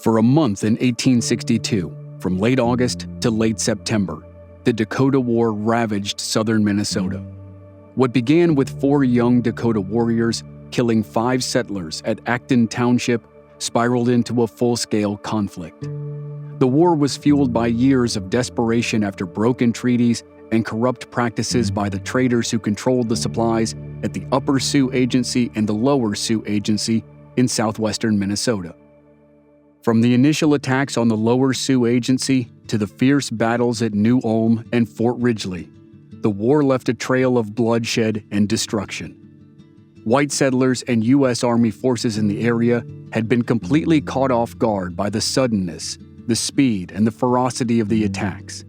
For a month in 1862, from late August to late September, the Dakota War ravaged southern Minnesota. What began with 4 young Dakota warriors killing 5 settlers at Acton Township spiraled into a full-scale conflict. The war was fueled by years of desperation after broken treaties and corrupt practices by the traders who controlled the supplies at the Upper Sioux Agency and the Lower Sioux Agency in southwestern Minnesota. From the initial attacks on the Lower Sioux Agency to the fierce battles at New Ulm and Fort Ridgely, the war left a trail of bloodshed and destruction. White settlers and U.S. Army forces in the area had been completely caught off guard by the suddenness, the speed, and the ferocity of the attacks.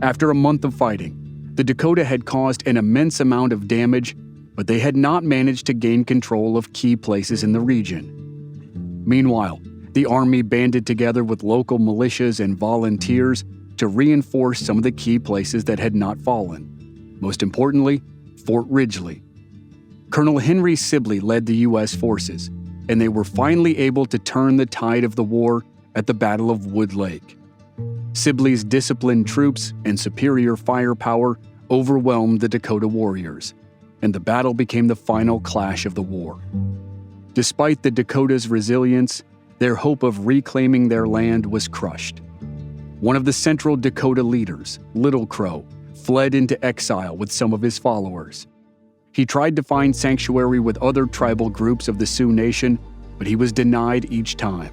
After a month of fighting, the Dakota had caused an immense amount of damage, but they had not managed to gain control of key places in the region. Meanwhile, the Army banded together with local militias and volunteers to reinforce some of the key places that had not fallen. Most importantly, Fort Ridgely. Colonel Henry Sibley led the U.S. forces, and they were finally able to turn the tide of the war at the Battle of Wood Lake. Sibley's disciplined troops and superior firepower overwhelmed the Dakota warriors, and the battle became the final clash of the war. Despite the Dakotas' resilience, their hope of reclaiming their land was crushed. One of the central Dakota leaders, Little Crow, fled into exile with some of his followers. He tried to find sanctuary with other tribal groups of the Sioux Nation, but he was denied each time.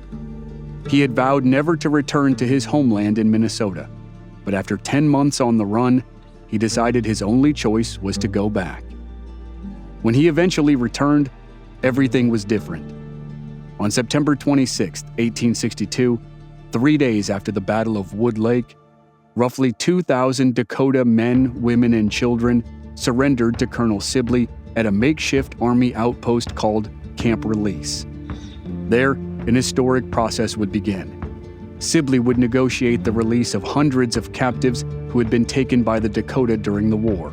He had vowed never to return to his homeland in Minnesota, but after 10 months on the run, he decided his only choice was to go back. When he eventually returned, everything was different. On September 26, 1862, 3 days after the Battle of Wood Lake, roughly 2,000 Dakota men, women, and children surrendered to Colonel Sibley at a makeshift Army outpost called Camp Release. There, an historic process would begin. Sibley would negotiate the release of hundreds of captives who had been taken by the Dakota during the war.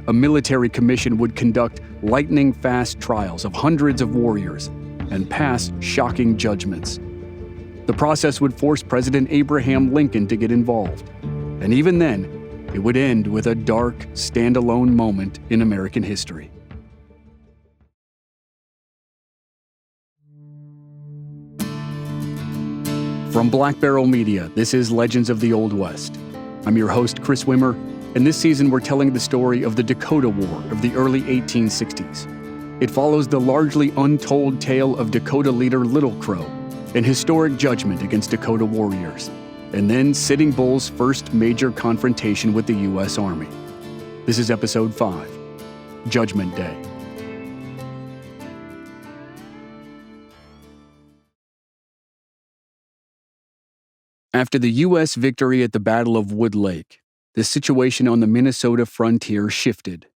A military commission would conduct lightning-fast trials of hundreds of warriors and pass shocking judgments. The process would force President Abraham Lincoln to get involved, and even then, it would end with a dark, standalone moment in American history. From Black Barrel Media, this is Legends of the Old West. I'm your host, Chris Wimmer, and this season we're telling the story of the Dakota War of the early 1860s. It follows the largely untold tale of Dakota leader Little Crow, an historic judgment against Dakota warriors, and then Sitting Bull's first major confrontation with the U.S. Army. This is Episode 5, Judgment Day. After the U.S. victory at the Battle of Wood Lake, the situation on the Minnesota frontier shifted.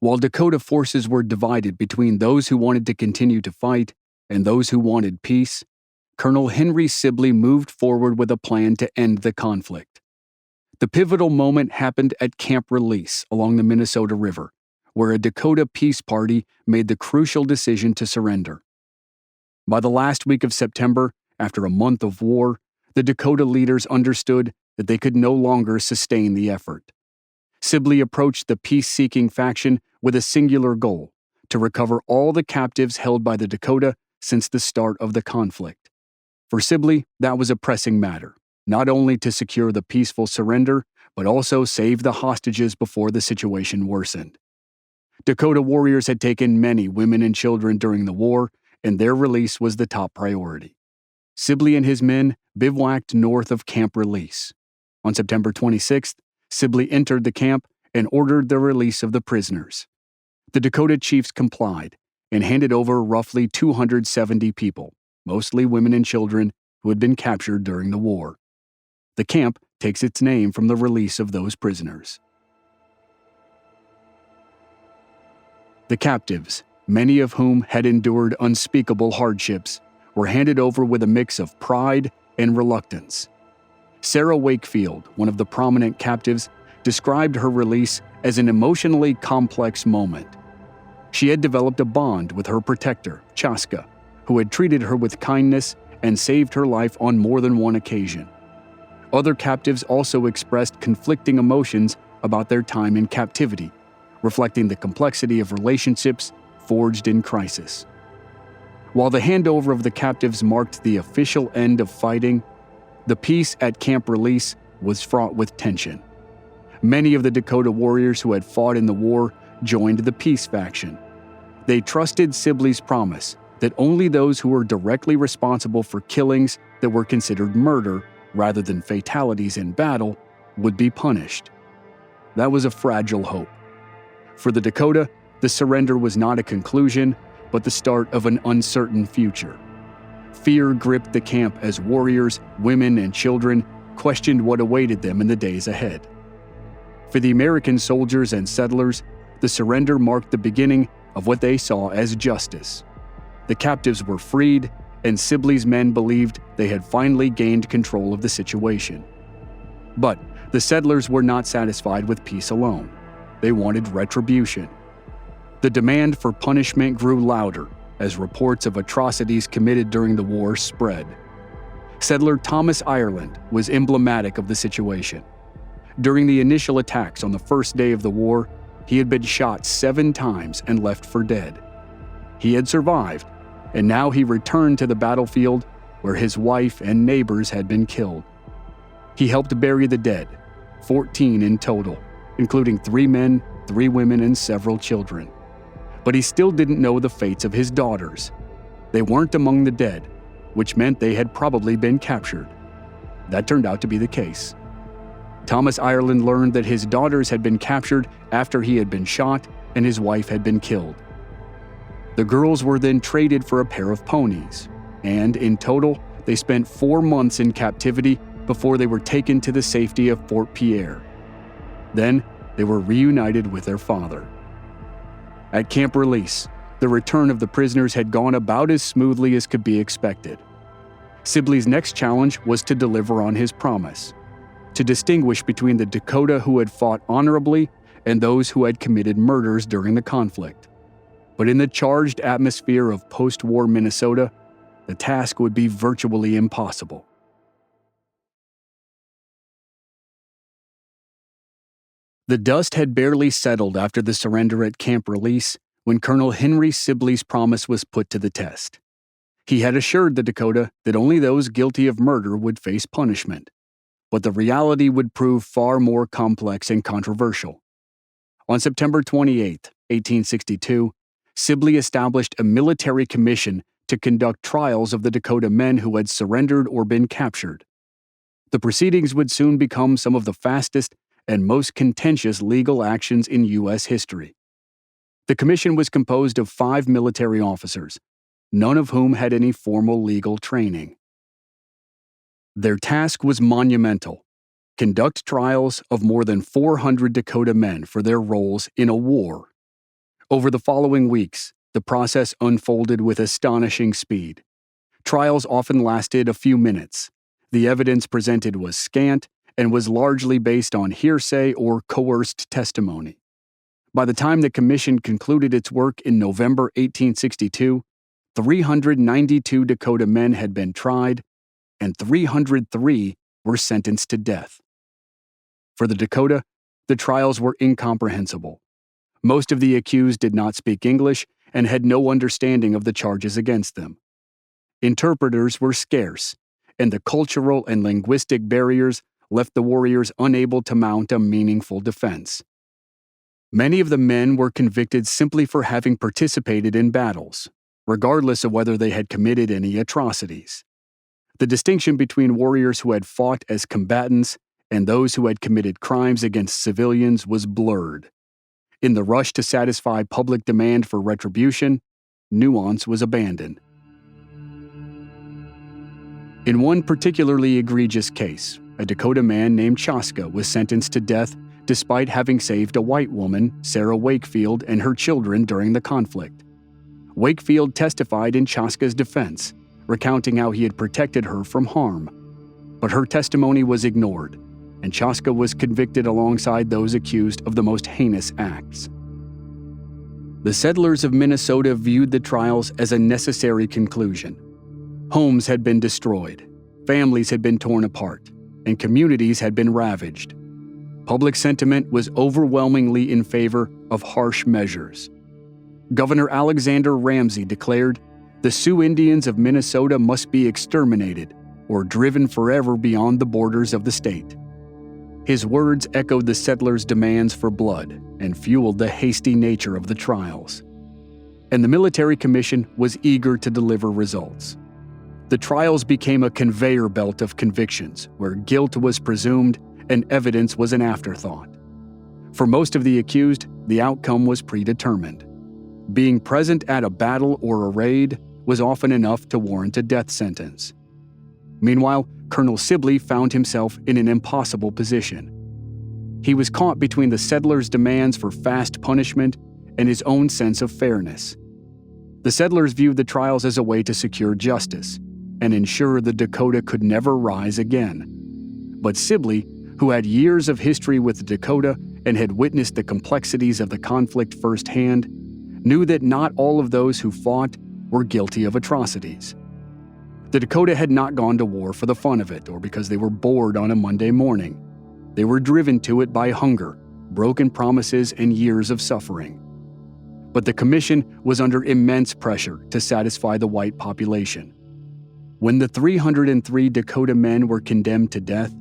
While Dakota forces were divided between those who wanted to continue to fight and those who wanted peace, Colonel Henry Sibley moved forward with a plan to end the conflict. The pivotal moment happened at Camp Release along the Minnesota River, where a Dakota peace party made the crucial decision to surrender. By the last week of September, after a month of war, the Dakota leaders understood that they could no longer sustain the effort. Sibley approached the peace-seeking faction with a singular goal: to recover all the captives held by the Dakota since the start of the conflict. For Sibley, that was a pressing matter, not only to secure the peaceful surrender, but also save the hostages before the situation worsened. Dakota warriors had taken many women and children during the war, and their release was the top priority. Sibley and his men bivouacked north of Camp Release. On September 26th, Sibley entered the camp and ordered the release of the prisoners. The Dakota chiefs complied and handed over roughly 270 people, mostly women and children, who had been captured during the war. The camp takes its name from the release of those prisoners. The captives, many of whom had endured unspeakable hardships, were handed over with a mix of pride and reluctance. Sarah Wakefield, one of the prominent captives, described her release as an emotionally complex moment. She had developed a bond with her protector, Chaska, who had treated her with kindness and saved her life on more than one occasion. Other captives also expressed conflicting emotions about their time in captivity, reflecting the complexity of relationships forged in crisis. While the handover of the captives marked the official end of fighting, the peace at Camp Release was fraught with tension. Many of the Dakota warriors who had fought in the war joined the peace faction. They trusted Sibley's promise that only those who were directly responsible for killings that were considered murder rather than fatalities in battle would be punished. That was a fragile hope. For the Dakota, the surrender was not a conclusion, but the start of an uncertain future. Fear gripped the camp as warriors, women, and children questioned what awaited them in the days ahead. For the American soldiers and settlers, the surrender marked the beginning of what they saw as justice. The captives were freed, and Sibley's men believed they had finally gained control of the situation. But the settlers were not satisfied with peace alone. They wanted retribution. The demand for punishment grew louder as reports of atrocities committed during the war spread. Settler Thomas Ireland was emblematic of the situation. During the initial attacks on the first day of the war, he had been shot 7 times and left for dead. He had survived, and now he returned to the battlefield where his wife and neighbors had been killed. He helped bury the dead, 14 in total, including 3 men, 3 women, and several children. But he still didn't know the fates of his daughters. They weren't among the dead, which meant they had probably been captured. That turned out to be the case. Thomas Ireland learned that his daughters had been captured after he had been shot and his wife had been killed. The girls were then traded for a pair of ponies, and in total, they spent 4 months in captivity before they were taken to the safety of Fort Pierre. Then, they were reunited with their father. At Camp Release, the return of the prisoners had gone about as smoothly as could be expected. Sibley's next challenge was to deliver on his promise, to distinguish between the Dakota who had fought honorably and those who had committed murders during the conflict. But in the charged atmosphere of post-war Minnesota, the task would be virtually impossible. The dust had barely settled after the surrender at Camp Release when Colonel Henry Sibley's promise was put to the test. He had assured the Dakota that only those guilty of murder would face punishment, but the reality would prove far more complex and controversial. On September 28, 1862, Sibley established a military commission to conduct trials of the Dakota men who had surrendered or been captured. The proceedings would soon become some of the fastest and most contentious legal actions in U.S. history. The commission was composed of 5 military officers, none of whom had any formal legal training. Their task was monumental: conduct trials of more than 400 Dakota men for their roles in a war. Over the following weeks, the process unfolded with astonishing speed. Trials often lasted a few minutes. The evidence presented was scant and was largely based on hearsay or coerced testimony. By the time the commission concluded its work in November 1862, 392 Dakota men had been tried, and 303 were sentenced to death. For the Dakota, the trials were incomprehensible. Most of the accused did not speak English and had no understanding of the charges against them. Interpreters were scarce, and the cultural and linguistic barriers left the warriors unable to mount a meaningful defense. Many of the men were convicted simply for having participated in battles, regardless of whether they had committed any atrocities. The distinction between warriors who had fought as combatants and those who had committed crimes against civilians was blurred. In the rush to satisfy public demand for retribution, nuance was abandoned. In one particularly egregious case, a Dakota man named Chaska was sentenced to death despite having saved a white woman, Sarah Wakefield, and her children during the conflict. Wakefield testified in Chaska's defense, recounting how he had protected her from harm. But her testimony was ignored, and Chaska was convicted alongside those accused of the most heinous acts. The settlers of Minnesota viewed the trials as a necessary conclusion. Homes had been destroyed, families had been torn apart, and communities had been ravaged. Public sentiment was overwhelmingly in favor of harsh measures. Governor Alexander Ramsey declared, "The Sioux Indians of Minnesota must be exterminated or driven forever beyond the borders of the state." His words echoed the settlers' demands for blood and fueled the hasty nature of the trials. And the military commission was eager to deliver results. The trials became a conveyor belt of convictions where guilt was presumed and evidence was an afterthought. For most of the accused, the outcome was predetermined. Being present at a battle or a raid was often enough to warrant a death sentence. Meanwhile, Colonel Sibley found himself in an impossible position. He was caught between the settlers' demands for fast punishment and his own sense of fairness. The settlers viewed the trials as a way to secure justice and ensure the Dakota could never rise again. But Sibley, who had years of history with the Dakota and had witnessed the complexities of the conflict firsthand, knew that not all of those who fought were guilty of atrocities. The Dakota had not gone to war for the fun of it or because they were bored on a Monday morning. They were driven to it by hunger, broken promises, and years of suffering. But the commission was under immense pressure to satisfy the white population. When the 303 Dakota men were condemned to death,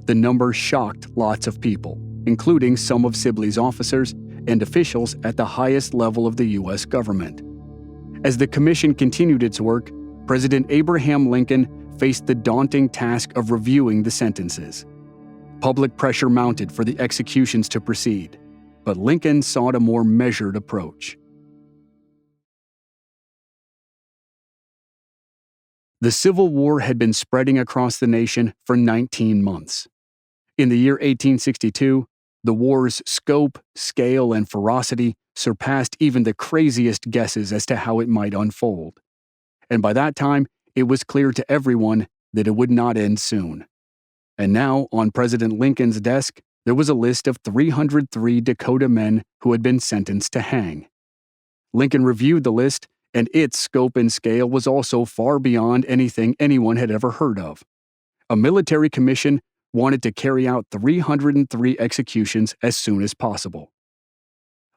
the number shocked lots of people, including some of Sibley's officers and officials at the highest level of the U.S. government. As the commission continued its work, President Abraham Lincoln faced the daunting task of reviewing the sentences. Public pressure mounted for the executions to proceed, but Lincoln sought a more measured approach. The Civil War had been spreading across the nation for 19 months. In the year 1862, the war's scope, scale, and ferocity surpassed even the craziest guesses as to how it might unfold. And by that time, it was clear to everyone that it would not end soon. And now, on President Lincoln's desk, there was a list of 303 Dakota men who had been sentenced to hang. Lincoln reviewed the list, and its scope and scale was also far beyond anything anyone had ever heard of. A military commission wanted to carry out 303 executions as soon as possible.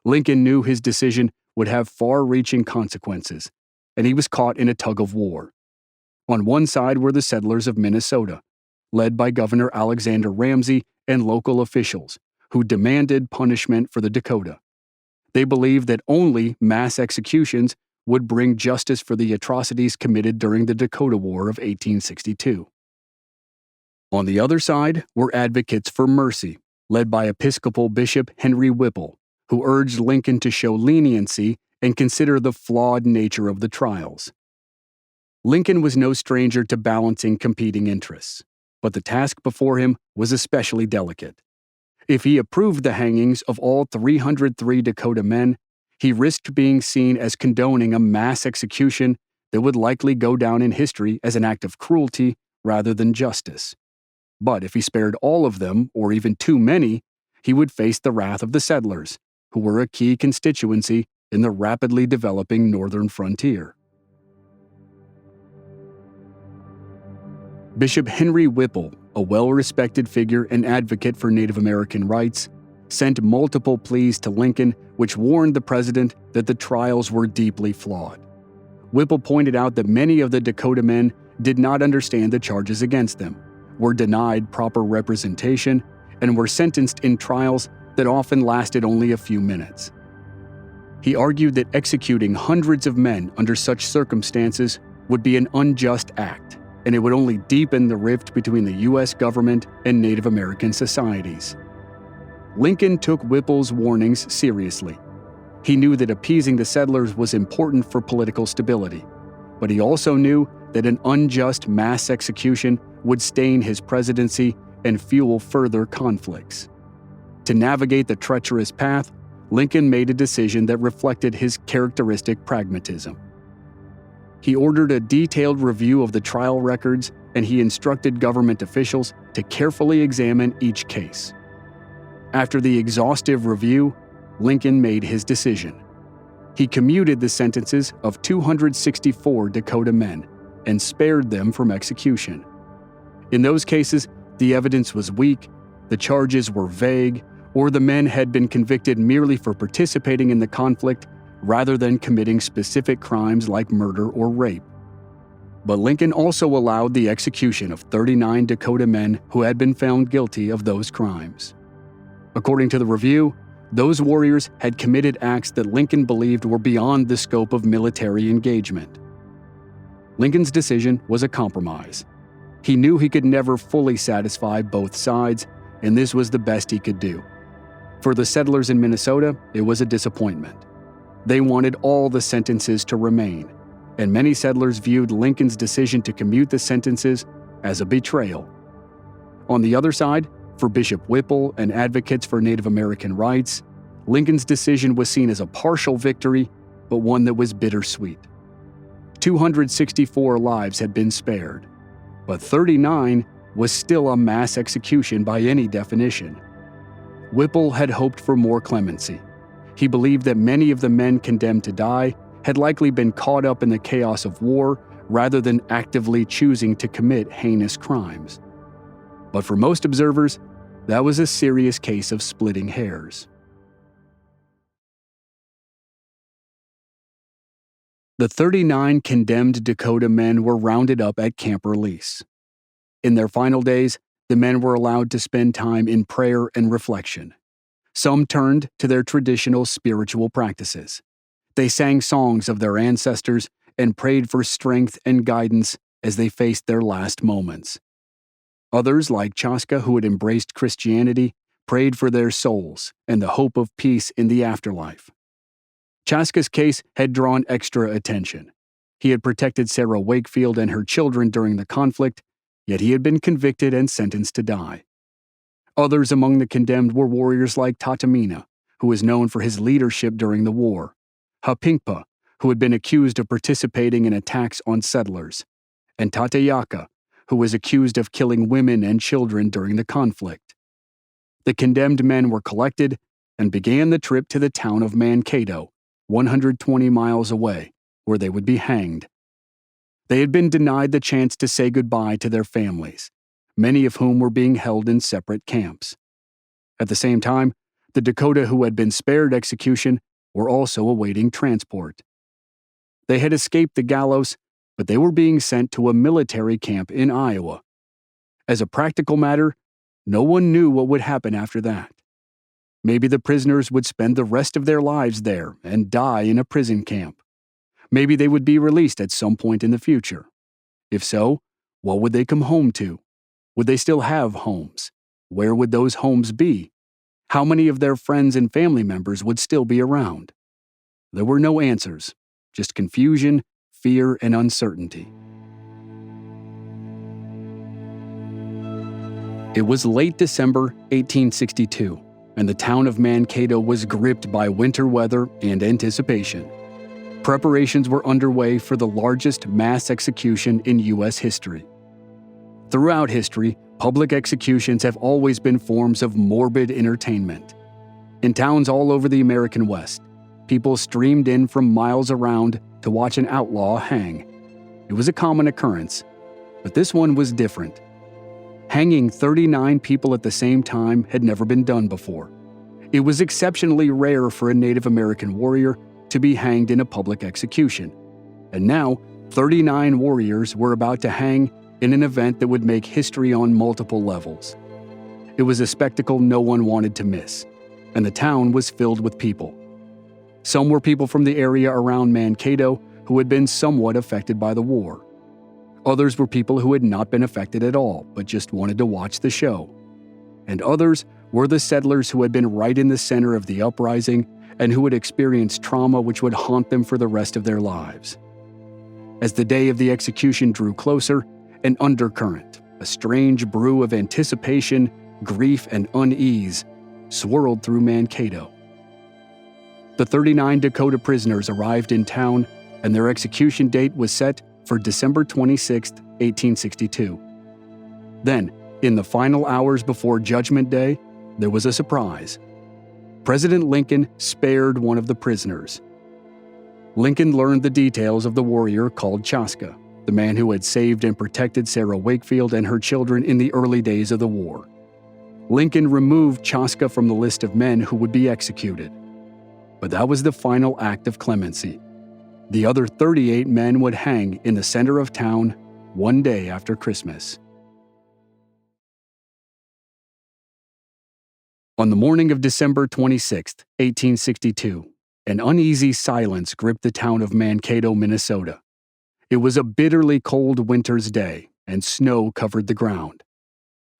Lincoln knew his decision would have far-reaching consequences, and he was caught in a tug-of-war. On one side were the settlers of Minnesota, led by Governor Alexander Ramsey and local officials, who demanded punishment for the Dakota. They believed that only mass executions would bring justice for the atrocities committed during the Dakota War of 1862. On the other side were advocates for mercy, led by Episcopal Bishop Henry Whipple, who urged Lincoln to show leniency and consider the flawed nature of the trials. Lincoln was no stranger to balancing competing interests, but the task before him was especially delicate. If he approved the hangings of all 303 Dakota men, he risked being seen as condoning a mass execution that would likely go down in history as an act of cruelty rather than justice. But if he spared all of them, or even too many, he would face the wrath of the settlers, who were a key constituency in the rapidly developing northern frontier. Bishop Henry Whipple, a well-respected figure and advocate for Native American rights, sent multiple pleas to Lincoln which warned the president that the trials were deeply flawed. Whipple pointed out that many of the Dakota men did not understand the charges against them, were denied proper representation, and were sentenced in trials that often lasted only a few minutes. He argued that executing hundreds of men under such circumstances would be an unjust act, and it would only deepen the rift between the U.S. government and Native American societies. Lincoln took Whipple's warnings seriously. He knew that appeasing the settlers was important for political stability, but he also knew that an unjust mass execution would stain his presidency and fuel further conflicts. To navigate the treacherous path, Lincoln made a decision that reflected his characteristic pragmatism. He ordered a detailed review of the trial records, and he instructed government officials to carefully examine each case. After the exhaustive review, Lincoln made his decision. He commuted the sentences of 264 Dakota men, and spared them from execution. In those cases, the evidence was weak, the charges were vague, or the men had been convicted merely for participating in the conflict rather than committing specific crimes like murder or rape. But Lincoln also allowed the execution of 39 Dakota men who had been found guilty of those crimes. According to the review, those warriors had committed acts that Lincoln believed were beyond the scope of military engagement. Lincoln's decision was a compromise. He knew he could never fully satisfy both sides, and this was the best he could do. For the settlers in Minnesota, it was a disappointment. They wanted all the sentences to remain, and many settlers viewed Lincoln's decision to commute the sentences as a betrayal. On the other side, for Bishop Whipple and advocates for Native American rights, Lincoln's decision was seen as a partial victory, but one that was bittersweet. 264 lives had been spared, but 39 was still a mass execution by any definition. Whipple had hoped for more clemency. He believed that many of the men condemned to die had likely been caught up in the chaos of war rather than actively choosing to commit heinous crimes. But for most observers, that was a serious case of splitting hairs. The 39 condemned Dakota men were rounded up at Camp Release. In their final days, the men were allowed to spend time in prayer and reflection. Some turned to their traditional spiritual practices. They sang songs of their ancestors and prayed for strength and guidance as they faced their last moments. Others, like Chaska, who had embraced Christianity, prayed for their souls and the hope of peace in the afterlife. Chaska's case had drawn extra attention. He had protected Sarah Wakefield and her children during the conflict, yet he had been convicted and sentenced to die. Others among the condemned were warriors like Tatamina, who was known for his leadership during the war, Hapinkpa, who had been accused of participating in attacks on settlers, and Tateyaka, who was accused of killing women and children during the conflict. The condemned men were collected and began the trip to the town of Mankato, 120 miles away, where they would be hanged. They had been denied the chance to say goodbye to their families, many of whom were being held in separate camps. At the same time, the Dakota who had been spared execution were also awaiting transport. They had escaped the gallows, but they were being sent to a military camp in Iowa. As a practical matter, no one knew what would happen after that. Maybe the prisoners would spend the rest of their lives there and die in a prison camp. Maybe they would be released at some point in the future. If so, what would they come home to? Would they still have homes? Where would those homes be? How many of their friends and family members would still be around? There were no answers, just confusion, fear, and uncertainty. It was late December 1862, and the town of Mankato was gripped by winter weather and anticipation. Preparations were underway for the largest mass execution in U.S. history. Throughout history, public executions have always been forms of morbid entertainment. In towns all over the American West, people streamed in from miles around to watch an outlaw hang. It was a common occurrence, but this one was different. Hanging 39 people at the same time had never been done before. It was exceptionally rare for a Native American warrior to be hanged in a public execution. And now, 39 warriors were about to hang in an event that would make history on multiple levels. It was a spectacle no one wanted to miss, and the town was filled with people. Some were people from the area around Mankato who had been somewhat affected by the war. Others were people who had not been affected at all, but just wanted to watch the show. And others were the settlers who had been right in the center of the uprising and who had experienced trauma which would haunt them for the rest of their lives. As the day of the execution drew closer, an undercurrent, a strange brew of anticipation, grief, and unease, swirled through Mankato. The 39 Dakota prisoners arrived in town, and their execution date was set for December 26, 1862. Then, in the final hours before Judgment Day, there was a surprise. President Lincoln spared one of the prisoners. Lincoln learned the details of the warrior called Chaska, the man who had saved and protected Sarah Wakefield and her children in the early days of the war. Lincoln removed Chaska from the list of men who would be executed. But that was the final act of clemency. The other 38 men would hang in the center of town one day after Christmas. On the morning of December 26, 1862, an uneasy silence gripped the town of Mankato, Minnesota. It was a bitterly cold winter's day, and snow covered the ground.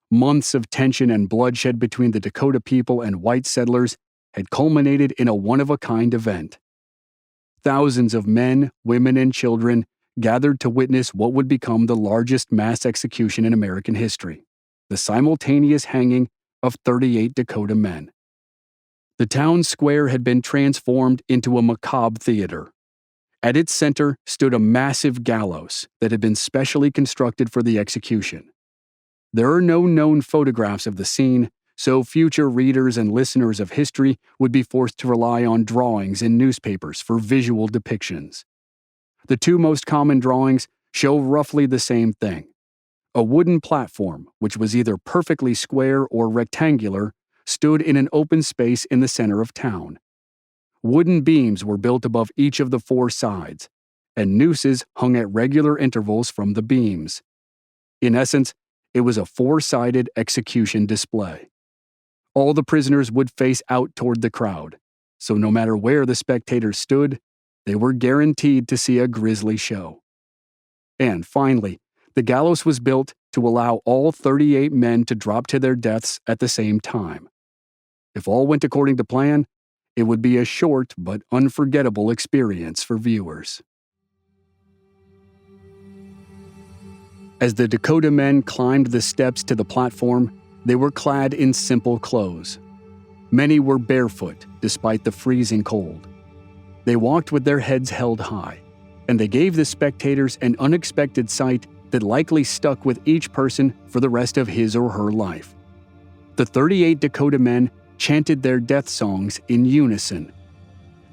Months of tension and bloodshed between the Dakota people and white settlers had culminated in a one-of-a-kind event. Thousands of men, women, and children gathered to witness what would become the largest mass execution in American history, the simultaneous hanging of 38 Dakota men. The town square had been transformed into a macabre theater. At its center stood a massive gallows that had been specially constructed for the execution. There are no known photographs of the scene, so future readers and listeners of history would be forced to rely on drawings in newspapers for visual depictions. The two most common drawings show roughly the same thing. A wooden platform, which was either perfectly square or rectangular, stood in an open space in the center of town. Wooden beams were built above each of the four sides, and nooses hung at regular intervals from the beams. In essence, it was a four-sided execution display. All the prisoners would face out toward the crowd, so no matter where the spectators stood, they were guaranteed to see a grisly show. And finally, the gallows was built to allow all 38 men to drop to their deaths at the same time. If all went according to plan, it would be a short but unforgettable experience for viewers. As the Dakota men climbed the steps to the platform, they were clad in simple clothes. Many were barefoot, despite the freezing cold. They walked with their heads held high, and they gave the spectators an unexpected sight that likely stuck with each person for the rest of his or her life. The 38 Dakota men chanted their death songs in unison.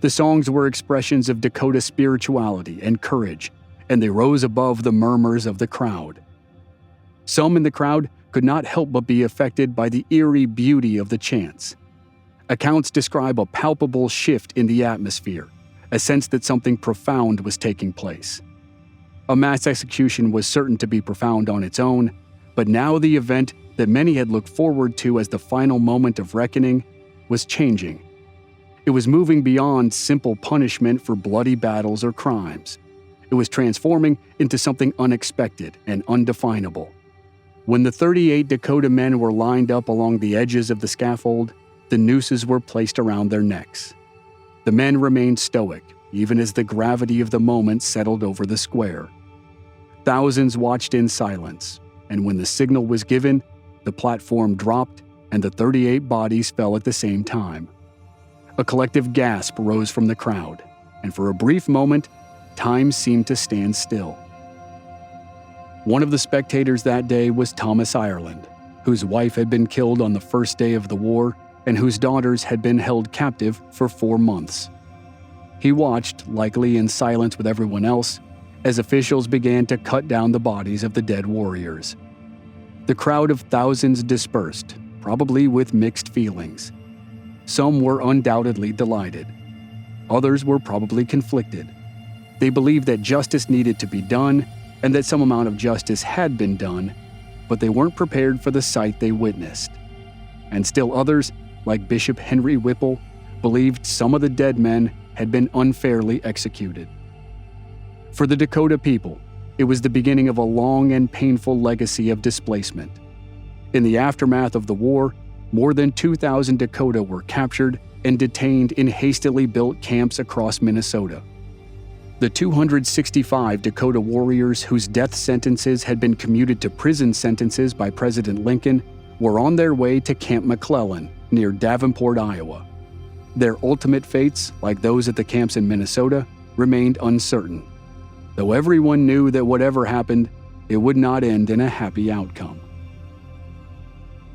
The songs were expressions of Dakota spirituality and courage, and they rose above the murmurs of the crowd. Some in the crowd could not help but be affected by the eerie beauty of the chants. Accounts describe a palpable shift in the atmosphere, a sense that something profound was taking place. A mass execution was certain to be profound on its own, but now the event that many had looked forward to as the final moment of reckoning was changing. It was moving beyond simple punishment for bloody battles or crimes. It was transforming into something unexpected and undefinable. When the 38 Dakota men were lined up along the edges of the scaffold, the nooses were placed around their necks. The men remained stoic, even as the gravity of the moment settled over the square. Thousands watched in silence, and when the signal was given, the platform dropped and the 38 bodies fell at the same time. A collective gasp rose from the crowd, and for a brief moment, time seemed to stand still. One of the spectators that day was Thomas Ireland, whose wife had been killed on the first day of the war and whose daughters had been held captive for 4 months. He watched, likely in silence with everyone else, as officials began to cut down the bodies of the dead warriors. The crowd of thousands dispersed, probably with mixed feelings. Some were undoubtedly delighted. Others were probably conflicted. They believed that justice needed to be done and that some amount of justice had been done, but they weren't prepared for the sight they witnessed. And still others, like Bishop Henry Whipple, believed some of the dead men had been unfairly executed. For the Dakota people, it was the beginning of a long and painful legacy of displacement. In the aftermath of the war, more than 2,000 Dakota were captured and detained in hastily built camps across Minnesota. The 265 Dakota warriors whose death sentences had been commuted to prison sentences by President Lincoln were on their way to Camp McClellan near Davenport, Iowa. Their ultimate fates, like those at the camps in Minnesota, remained uncertain, though everyone knew that whatever happened, it would not end in a happy outcome.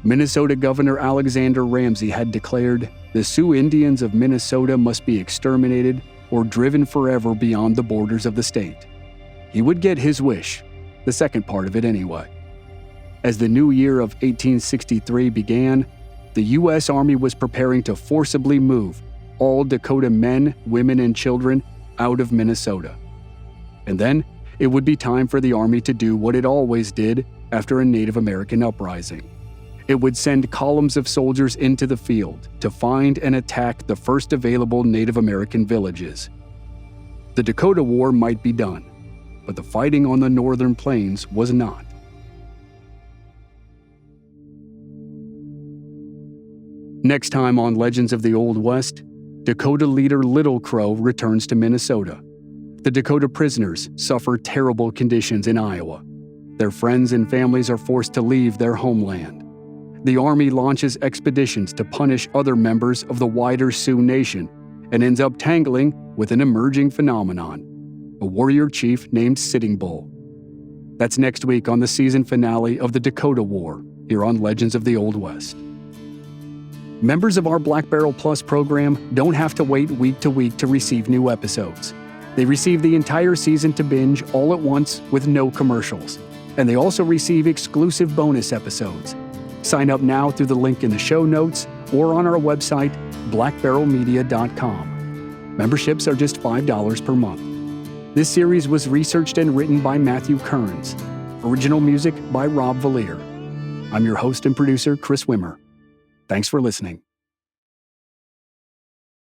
Minnesota Governor Alexander Ramsey had declared the Sioux Indians of Minnesota must be exterminated or driven forever beyond the borders of the state. He would get his wish, the second part of it anyway. As the new year of 1863 began, the U.S. Army was preparing to forcibly move all Dakota men, women, and children out of Minnesota. And then it would be time for the Army to do what it always did after a Native American uprising. It would send columns of soldiers into the field to find and attack the first available Native American villages. The Dakota War might be done, but the fighting on the northern plains was not. Next time on Legends of the Old West, Dakota leader Little Crow returns to Minnesota. The Dakota prisoners suffer terrible conditions in Iowa. Their friends and families are forced to leave their homeland. The Army launches expeditions to punish other members of the wider Sioux Nation and ends up tangling with an emerging phenomenon, a warrior chief named Sitting Bull. That's next week on the season finale of the Dakota War, here on Legends of the Old West. Members of our Black Barrel Plus program don't have to wait week to week to receive new episodes. They receive the entire season to binge all at once with no commercials. And they also receive exclusive bonus episodes. Sign up now through the link in the show notes or on our website, blackbarrelmedia.com. Memberships are just $5 per month. This series was researched and written by Matthew Kearns. Original music by Rob Valier. I'm your host and producer, Chris Wimmer. Thanks for listening.